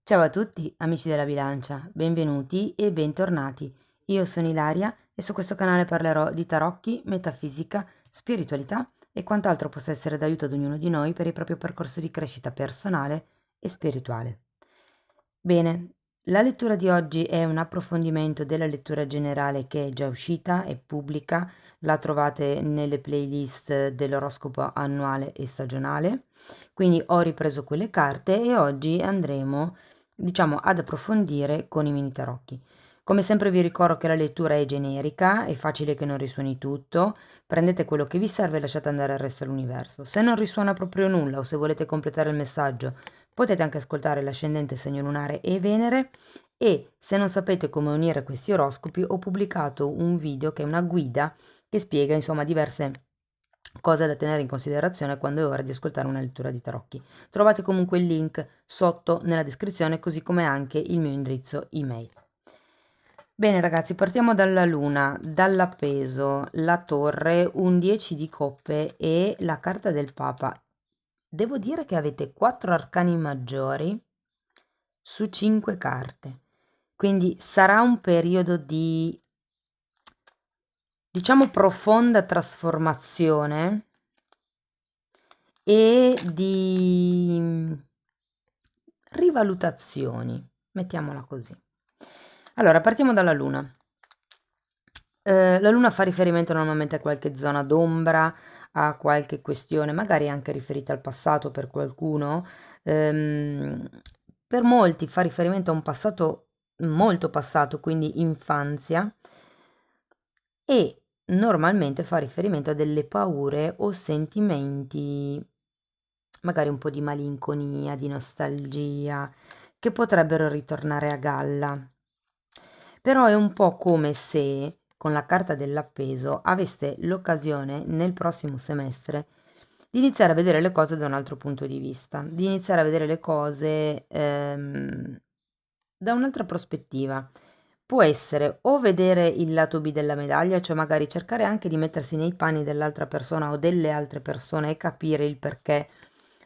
Ciao a tutti, amici della bilancia, benvenuti e bentornati. Io sono Ilaria e su questo canale parlerò di tarocchi, metafisica, spiritualità e quant'altro possa essere d'aiuto ad ognuno di noi per il proprio percorso di crescita personale e spirituale. Bene, la lettura di oggi è un approfondimento della lettura generale che è già uscita, è pubblica, la trovate nelle playlist dell'oroscopo annuale e stagionale. Quindi ho ripreso quelle carte e oggi andremo, diciamo, ad approfondire con i mini tarocchi. Come sempre vi ricordo che la lettura è generica, è facile che non risuoni tutto, prendete quello che vi serve e lasciate andare il resto all'universo. Se non risuona proprio nulla o se volete completare il messaggio, potete anche ascoltare l'ascendente, segno lunare e Venere. E se non sapete come unire questi oroscopi, ho pubblicato un video che è una guida che spiega insomma diverse cose da tenere in considerazione quando è ora di ascoltare una lettura di tarocchi. Trovate comunque il link sotto nella descrizione, così come anche il mio indirizzo email. Bene ragazzi, partiamo dalla luna, dall'appeso, la torre, un 10 di coppe e la carta del papa. Devo dire che avete 4 arcani maggiori su 5 carte, quindi sarà un periodo di, diciamo, profonda trasformazione e di rivalutazioni, mettiamola così. Allora, partiamo dalla luna. La luna fa riferimento normalmente a qualche zona d'ombra, a qualche questione, magari anche riferita al passato per qualcuno. Ehm, per molti fa riferimento a un passato molto passato, quindi infanzia, e normalmente fa riferimento a delle paure o sentimenti, magari un po' di malinconia, di nostalgia, che potrebbero ritornare a galla. Però è un po' come se con la carta dell'appeso aveste l'occasione nel prossimo semestre di iniziare a vedere le cose da un altro punto di vista, di iniziare a vedere le cose da un'altra prospettiva. Può essere o vedere il lato B della medaglia, cioè magari cercare anche di mettersi nei panni dell'altra persona o delle altre persone e capire il perché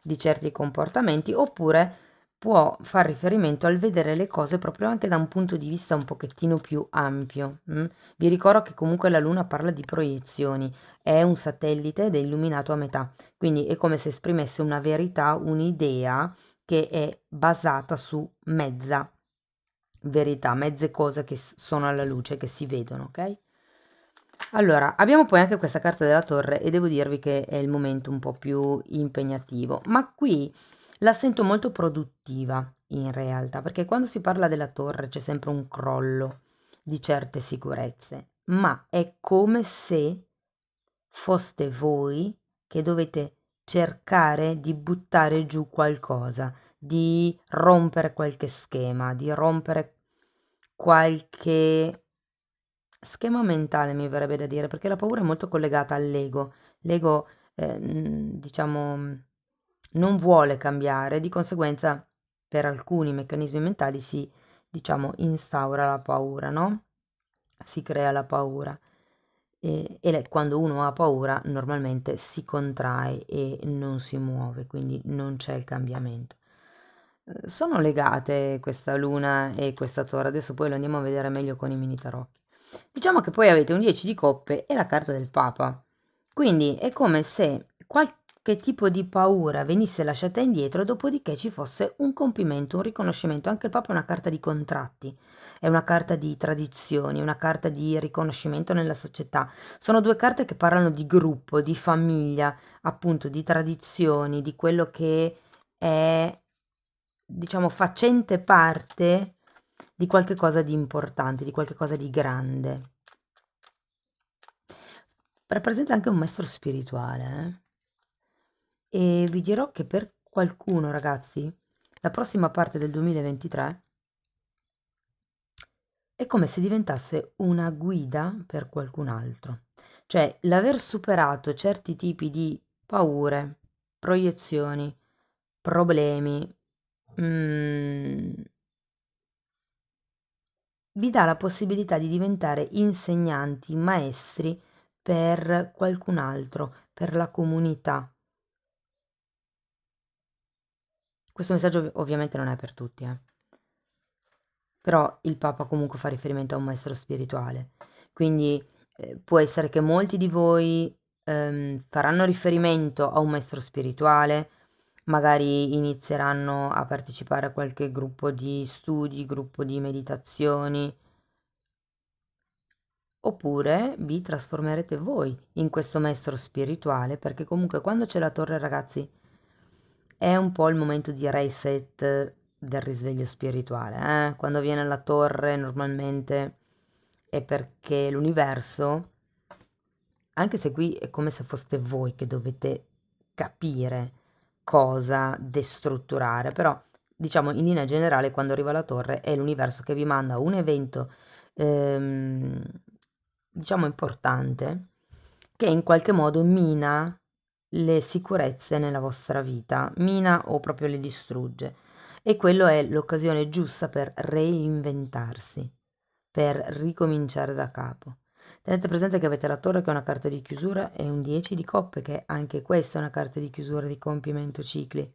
di certi comportamenti, oppure può far riferimento al vedere le cose proprio anche da un punto di vista un pochettino più ampio. Vi ricordo che comunque la Luna parla di proiezioni, è un satellite ed è illuminato a metà, quindi è come se esprimesse una verità, un'idea che è basata su mezza verità, mezze cose che sono alla luce, che si vedono, ok? Allora, abbiamo poi anche questa carta della torre e devo dirvi che è il momento un po' più impegnativo, ma qui la sento molto produttiva in realtà, perché quando si parla della torre c'è sempre un crollo di certe sicurezze, ma è come se foste voi che dovete cercare di buttare giù qualcosa, di rompere qualche schema, di rompere qualche schema mentale, mi verrebbe da dire, perché la paura è molto collegata all'ego. L'ego, diciamo, non vuole cambiare, di conseguenza per alcuni meccanismi mentali si, diciamo, instaura la paura, no? Si crea la paura. Quando uno ha paura normalmente si contrae e non si muove, quindi non c'è il cambiamento. Sono legate questa luna e questa torre, adesso poi lo andiamo a vedere meglio con i mini tarocchi. Diciamo che poi avete un 10 di coppe e la carta del Papa, quindi è come se qualche tipo di paura venisse lasciata indietro, dopodiché ci fosse un compimento, un riconoscimento. Anche il Papa è una carta di contratti, è una carta di tradizioni, una carta di riconoscimento nella società. Sono due carte che parlano di gruppo, di famiglia, appunto di tradizioni, di quello che è, diciamo, facente parte di qualche cosa di importante, di qualche cosa di grande. Rappresenta anche un maestro spirituale, eh? E vi dirò che per qualcuno, ragazzi, la prossima parte del 2023 è come se diventasse una guida per qualcun altro. Cioè, l'aver superato certi tipi di paure, proiezioni, problemi, mm, vi dà la possibilità di diventare insegnanti, maestri per qualcun altro, per la comunità. Questo messaggio ovviamente non è per tutti, eh. però il Papa comunque fa riferimento a un maestro spirituale, quindi può essere che molti di voi faranno riferimento a un maestro spirituale, magari inizieranno a partecipare a qualche gruppo di studi, gruppo di meditazioni, oppure vi trasformerete voi in questo maestro spirituale, perché comunque quando c'è la torre, ragazzi, è un po' il momento di reset del risveglio spirituale, eh? Quando viene la torre normalmente è perché l'universo, anche se qui è come se foste voi che dovete capire cosa destrutturare, però diciamo in linea generale quando arriva la torre è l'universo che vi manda un evento ehm, diciamo importante che in qualche modo mina le sicurezze nella vostra vita, mina o proprio le distrugge. E quello è l'occasione giusta per reinventarsi, per ricominciare da capo. Tenete presente che avete la torre che è una carta di chiusura e un 10 di coppe che anche questa è una carta di chiusura, di compimento cicli.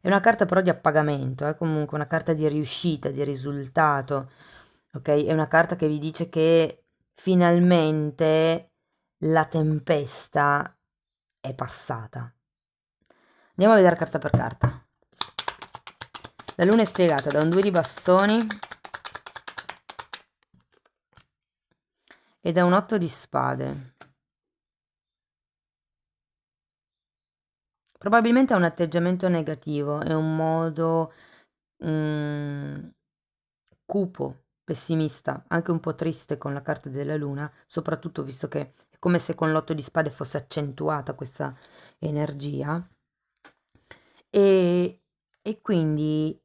È una carta però di appagamento, è comunque una carta di riuscita, di risultato, ok? È una carta che vi dice che finalmente la tempesta è passata. Andiamo a vedere carta per carta. La luna è spiegata da un 2 di bastoni e da un 8 di spade. Probabilmente ha un atteggiamento negativo, è un modo cupo, pessimista, anche un po' triste con la carta della luna, soprattutto visto che è come se con l'8 di spade fosse accentuata questa energia. E quindi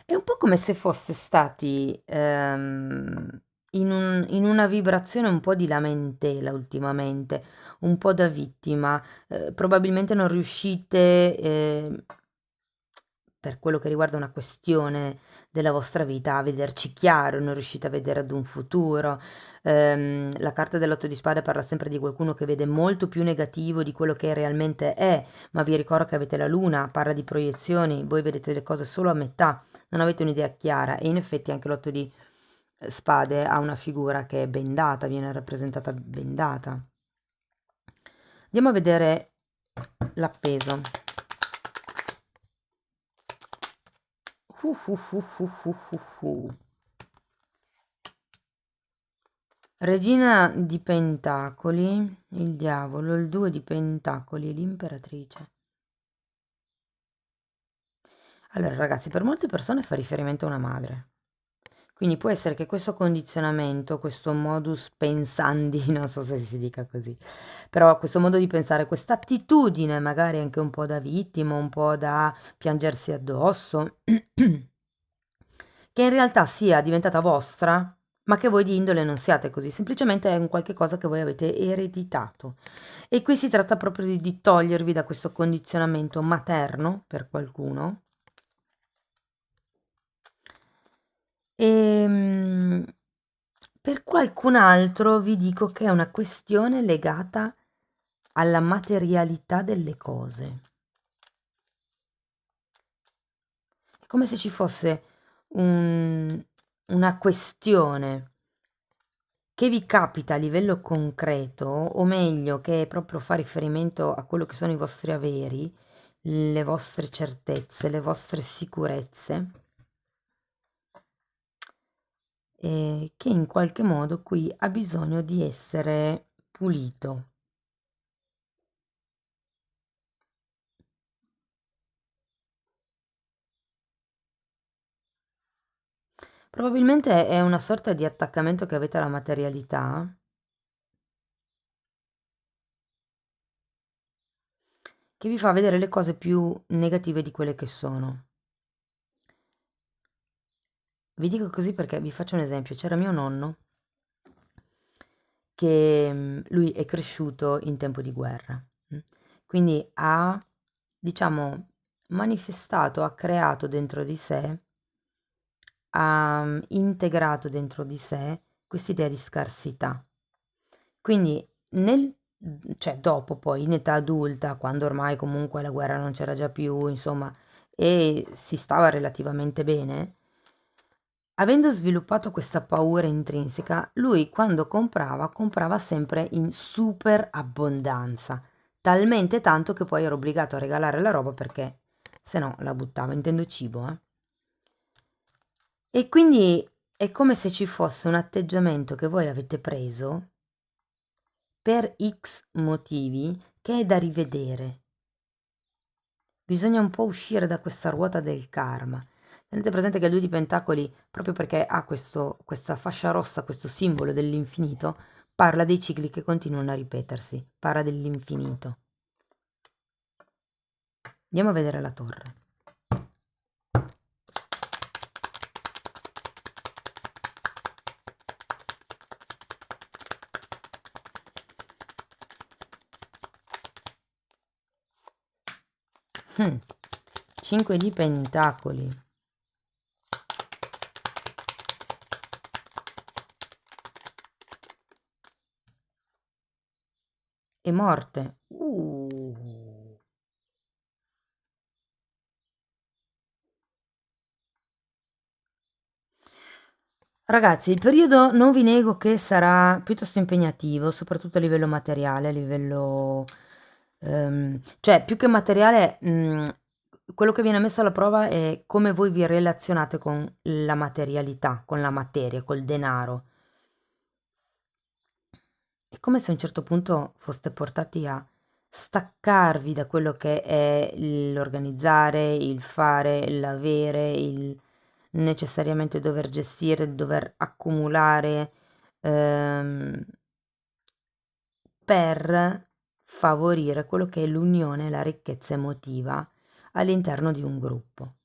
è un po' come se foste stati in una vibrazione un po' di lamentela ultimamente, un po' da vittima. Probabilmente non riuscite, per quello che riguarda una questione della vostra vita, a vederci chiaro, non riuscite a vedere ad un futuro. La carta dell'otto di spade parla sempre di qualcuno che vede molto più negativo di quello che realmente è, ma vi ricordo che avete la luna, parla di proiezioni, voi vedete le cose solo a metà, non avete un'idea chiara e in effetti anche l'otto di spade ha una figura che è bendata, viene rappresentata bendata. Andiamo a vedere l'appeso. Regina di Pentacoli, il diavolo, il 2 di Pentacoli, l'imperatrice. Allora, ragazzi, per molte persone fa riferimento a una madre. Quindi può essere che questo condizionamento, questo modus pensandi, non so se si dica così, però questo modo di pensare, questa attitudine magari anche un po' da vittima, un po' da piangersi addosso, che in realtà sia diventata vostra, ma che voi di indole non siate così, semplicemente è un qualche cosa che voi avete ereditato. E qui si tratta proprio di togliervi da questo condizionamento materno per qualcuno. E per qualcun altro vi dico che è una questione legata alla materialità delle cose. È come se ci fosse una questione che vi capita a livello concreto, o meglio, che proprio fa riferimento a quello che sono i vostri averi, le vostre certezze, le vostre sicurezze, che in qualche modo qui ha bisogno di essere pulito. Probabilmente è una sorta di attaccamento che avete alla materialità, che vi fa vedere le cose più negative di quelle che sono. Vi dico così perché vi faccio un esempio. C'era mio nonno che lui è cresciuto in tempo di guerra, quindi ha, diciamo, manifestato, ha creato dentro di sé, ha integrato dentro di sé quest'idea di scarsità. Quindi cioè dopo poi in età adulta, quando ormai comunque la guerra non c'era già più, insomma, e si stava relativamente bene, avendo sviluppato questa paura intrinseca, lui quando comprava, comprava sempre in super abbondanza, talmente tanto che poi era obbligato a regalare la roba perché se no la buttava, intendo cibo, eh. E quindi è come se ci fosse un atteggiamento che voi avete preso per X motivi che è da rivedere. Bisogna un po' uscire da questa ruota del karma. Tenete presente che il 2 di Pentacoli, proprio perché ha questa fascia rossa, questo simbolo dell'infinito, parla dei cicli che continuano a ripetersi, parla dell'infinito. Andiamo a vedere la torre. Hmm. 5 di Pentacoli. E morte. Ragazzi, il periodo non vi nego che sarà piuttosto impegnativo, soprattutto a livello materiale, a livello... cioè, più che materiale, quello che viene messo alla prova è come voi vi relazionate con la materialità, con la materia, col denaro. È come se a un certo punto foste portati a staccarvi da quello che è l'organizzare, il fare, l'avere, il necessariamente dover gestire, dover accumulare, ehm, per favorire quello che è l'unione e la ricchezza emotiva all'interno di un gruppo,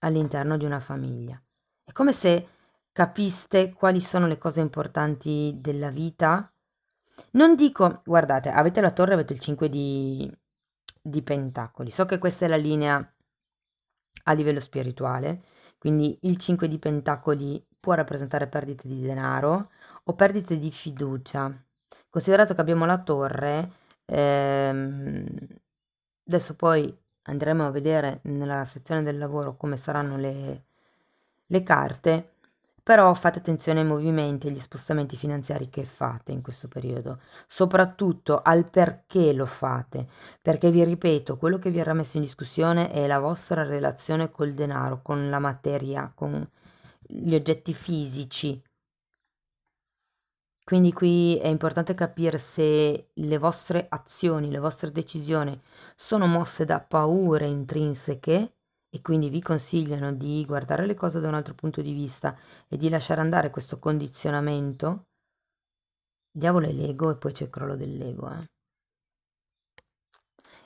all'interno di una famiglia. È come se capiste quali sono le cose importanti della vita. Non dico, guardate, avete la torre, avete il 5 di pentacoli. So che questa è la linea a livello spirituale, quindi il 5 di pentacoli può rappresentare perdite di denaro o perdite di fiducia. Considerato che abbiamo la torre, adesso poi andremo a vedere nella sezione del lavoro come saranno le carte, però fate attenzione ai movimenti e agli spostamenti finanziari che fate in questo periodo, soprattutto al perché lo fate, perché vi ripeto, quello che vi era messo in discussione è la vostra relazione col denaro, con la materia, con gli oggetti fisici. Quindi qui è importante capire se le vostre azioni, le vostre decisioni sono mosse da paure intrinseche e quindi vi consigliano di guardare le cose da un altro punto di vista e di lasciare andare questo condizionamento. Diavolo è l'ego e poi c'è il crollo dell'ego, eh.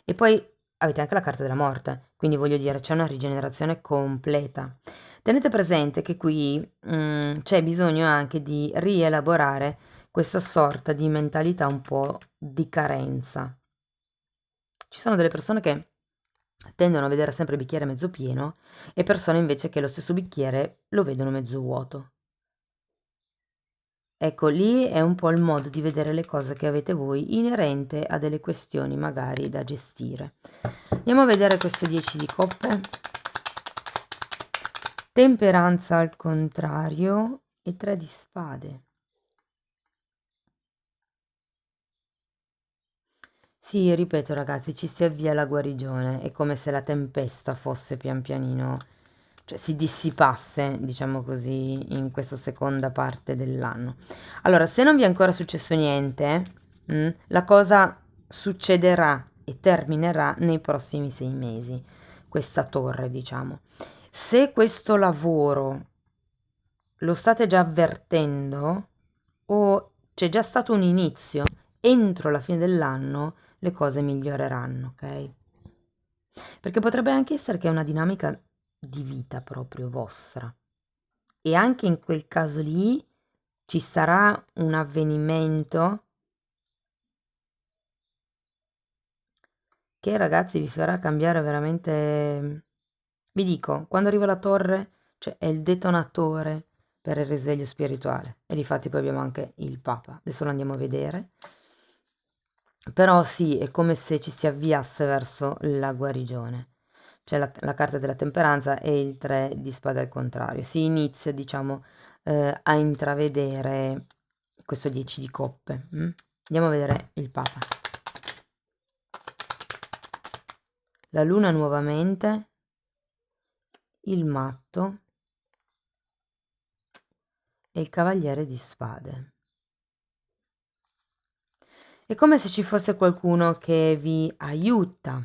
E poi avete anche la carta della morte, quindi voglio dire, c'è una rigenerazione completa. Tenete presente che qui c'è bisogno anche di rielaborare questa sorta di mentalità un po' di carenza. Ci sono delle persone che tendono a vedere sempre il bicchiere mezzo pieno e persone invece che lo stesso bicchiere lo vedono mezzo vuoto. Ecco, lì è un po' il modo di vedere le cose che avete voi inerente a delle questioni magari da gestire. Andiamo a vedere questo 10 di coppe. Temperanza al contrario e 3 di spade. Sì, ripeto ragazzi, ci si avvia alla guarigione, è come se la tempesta fosse pian pianino, cioè si dissipasse, diciamo così, in questa seconda parte dell'anno. Allora, se non vi è ancora successo niente, la cosa succederà e terminerà nei prossimi 6 mesi, questa torre, diciamo. Se questo lavoro lo state già avvertendo o c'è già stato un inizio, entro la fine dell'anno le cose miglioreranno, ok? Perché potrebbe anche essere che è una dinamica di vita proprio vostra e anche in quel caso lì ci sarà un avvenimento che ragazzi vi farà cambiare veramente. Vi dico, quando arriva la torre, cioè è il detonatore per il risveglio spirituale e difatti poi abbiamo anche il Papa, adesso lo andiamo a vedere. Però sì, è come se ci si avviasse verso la guarigione. c'è la carta della temperanza e il 3 di spade al contrario. Si inizia, diciamo, a intravedere questo 10 di coppe. Andiamo a vedere il Papa. La Luna nuovamente, il matto e il Cavaliere di Spade. È come se ci fosse qualcuno che vi aiuta,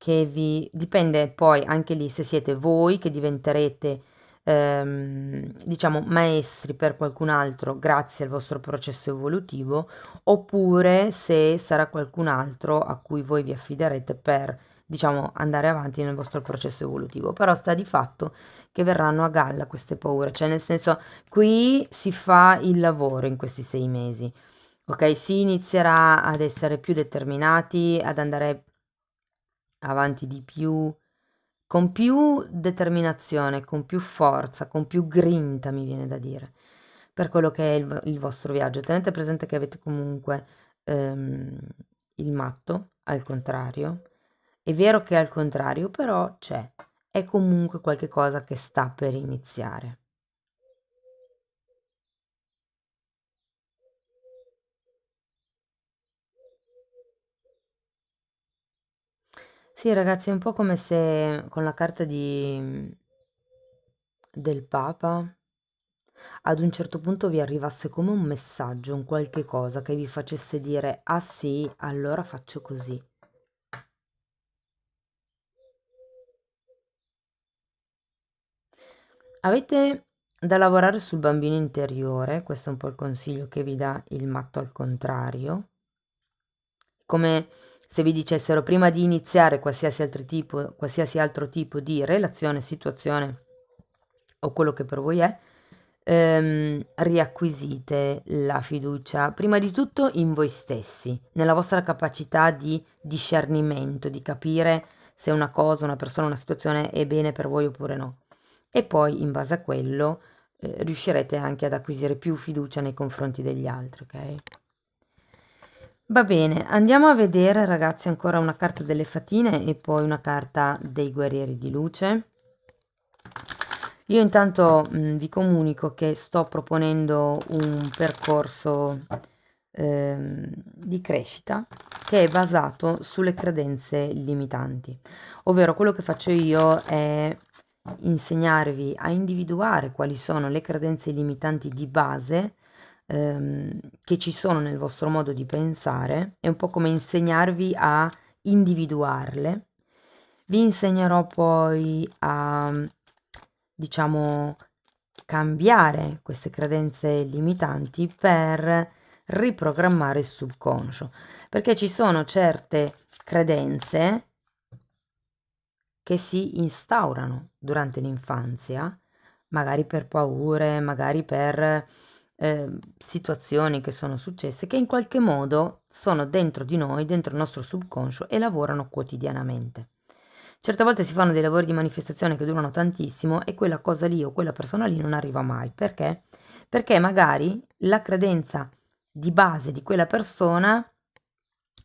che vi dipende poi anche lì se siete voi che diventerete, diciamo, maestri per qualcun altro grazie al vostro processo evolutivo, oppure se sarà qualcun altro a cui voi vi affiderete per, diciamo, andare avanti nel vostro processo evolutivo. Però sta di fatto che verranno a galla queste paure, cioè nel senso qui si fa il lavoro in questi 6 mesi. Ok, si inizierà ad essere più determinati, ad andare avanti di più, con più determinazione, con più forza, con più grinta, mi viene da dire, per quello che è il vostro viaggio. Tenete presente che avete comunque ehm, il matto al contrario. È vero che è al contrario, però c'è. È comunque qualche cosa che sta per iniziare. Sì, ragazzi, è un po' come se con la carta del Papa ad un certo punto vi arrivasse come un messaggio, un qualche cosa che vi facesse dire: ah sì, allora faccio così. Avete da lavorare sul bambino interiore, questo è un po' il consiglio che vi dà il matto al contrario, come se vi dicessero prima di iniziare qualsiasi altro tipo di relazione, situazione o quello che per voi è, riacquisite la fiducia, prima di tutto in voi stessi, nella vostra capacità di discernimento, di capire se una cosa, una persona, una situazione è bene per voi oppure no. E poi, in base a quello, riuscirete anche ad acquisire più fiducia nei confronti degli altri, ok? Va bene, andiamo a vedere ragazzi ancora una carta delle fatine e poi una carta dei guerrieri di luce. Io intanto vi comunico che sto proponendo un percorso di crescita che è basato sulle credenze limitanti, ovvero quello che faccio io è insegnarvi a individuare quali sono le credenze limitanti di base che ci sono nel vostro modo di pensare, è un po' come insegnarvi a individuarle. Vi insegnerò poi a, diciamo, cambiare queste credenze limitanti per riprogrammare il subconscio, perché ci sono certe credenze che si instaurano durante l'infanzia, magari per paure, magari per situazioni che sono successe, che in qualche modo sono dentro di noi, dentro il nostro subconscio e lavorano quotidianamente. Certe volte si fanno dei lavori di manifestazione che durano tantissimo e quella cosa lì o quella persona lì non arriva mai. Perché? Perché magari la credenza di base di quella persona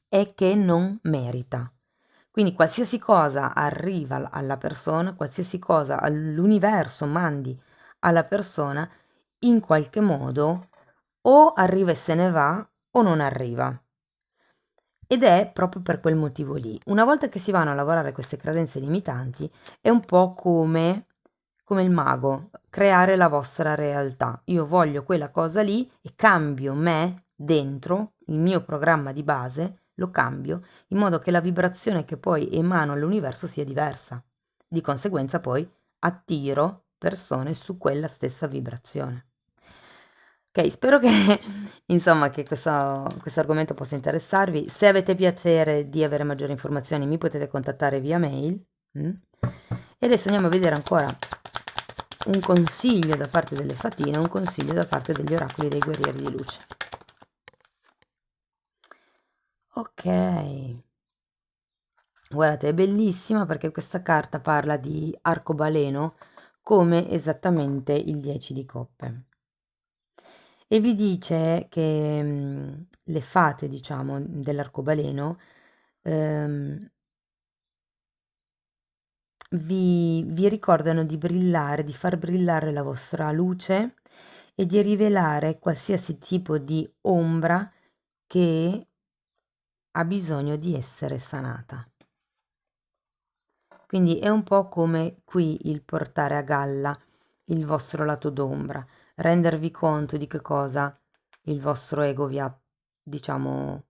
è che non merita. Quindi qualsiasi cosa arriva alla persona, qualsiasi cosa all'universo mandi alla persona, in qualche modo o arriva e se ne va o non arriva. Ed è proprio per quel motivo lì. Una volta che si vanno a lavorare queste credenze limitanti, è un po' come il mago, creare la vostra realtà. Io voglio quella cosa lì e cambio me dentro, il mio programma di base, lo cambio in modo che la vibrazione che poi emano all'universo sia diversa. Di conseguenza poi attiro persone su quella stessa vibrazione. Ok, spero che insomma che questo argomento possa interessarvi. Se avete piacere di avere maggiori informazioni mi potete contattare via mail. E adesso andiamo a vedere ancora un consiglio da parte delle fatine, un consiglio da parte degli oracoli dei guerrieri di luce. Ok, guardate, è bellissima perché questa carta parla di arcobaleno come esattamente il 10 di coppe. E vi dice che le fate, diciamo, dell'arcobaleno ehm, vi ricordano di brillare, di far brillare la vostra luce e di rivelare qualsiasi tipo di ombra che ha bisogno di essere sanata. Quindi è un po' come qui il portare a galla il vostro lato d'ombra, rendervi conto di che cosa il vostro ego vi ha, diciamo,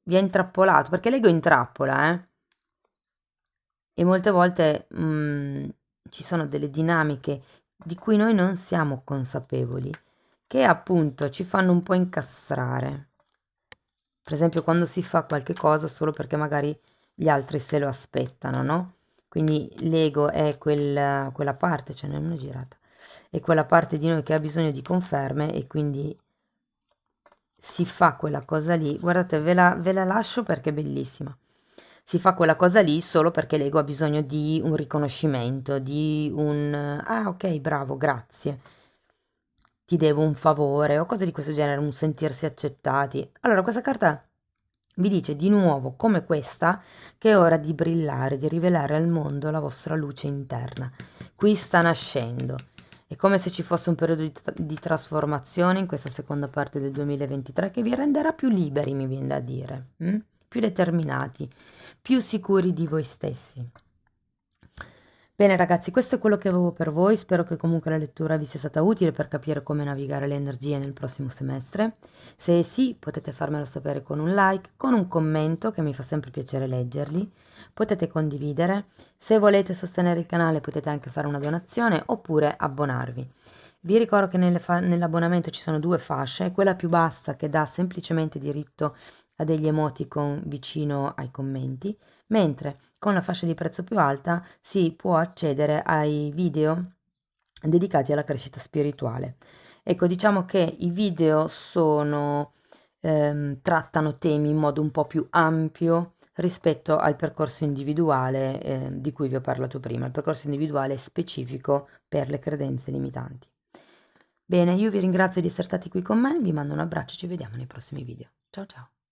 vi ha intrappolato, perché l'ego intrappola, e molte volte ci sono delle dinamiche di cui noi non siamo consapevoli, che appunto ci fanno un po' incastrare. Per esempio quando si fa qualche cosa solo perché magari gli altri se lo aspettano, no? Quindi l'ego è quella parte, cioè non è girata, è quella parte di noi che ha bisogno di conferme e quindi si fa quella cosa lì. Guardate, ve la lascio perché è bellissima. Si fa quella cosa lì solo perché l'ego ha bisogno di un riconoscimento, di un ah ok, bravo, grazie, ti devo un favore o cose di questo genere, un sentirsi accettati. Allora, questa carta vi dice di nuovo, come questa, che è ora di brillare, di rivelare al mondo la vostra luce interna. Qui sta nascendo. È come se ci fosse un periodo di trasformazione in questa seconda parte del 2023 che vi renderà più liberi, mi viene da dire, più determinati, più sicuri di voi stessi. Bene ragazzi, questo è quello che avevo per voi, spero che comunque la lettura vi sia stata utile per capire come navigare le energie nel prossimo semestre. Se sì, potete farmelo sapere con un like, con un commento che mi fa sempre piacere leggerli, potete condividere, se volete sostenere il canale potete anche fare una donazione oppure abbonarvi. Vi ricordo che nell'abbonamento ci sono due fasce, quella più bassa che dà semplicemente diritto a degli emoticon vicino ai commenti, mentre con la fascia di prezzo più alta si può accedere ai video dedicati alla crescita spirituale. Ecco, diciamo che i video trattano temi in modo un po' più ampio rispetto al percorso individuale di cui vi ho parlato prima, il percorso individuale specifico per le credenze limitanti. Bene, io vi ringrazio di essere stati qui con me, vi mando un abbraccio e ci vediamo nei prossimi video. Ciao ciao!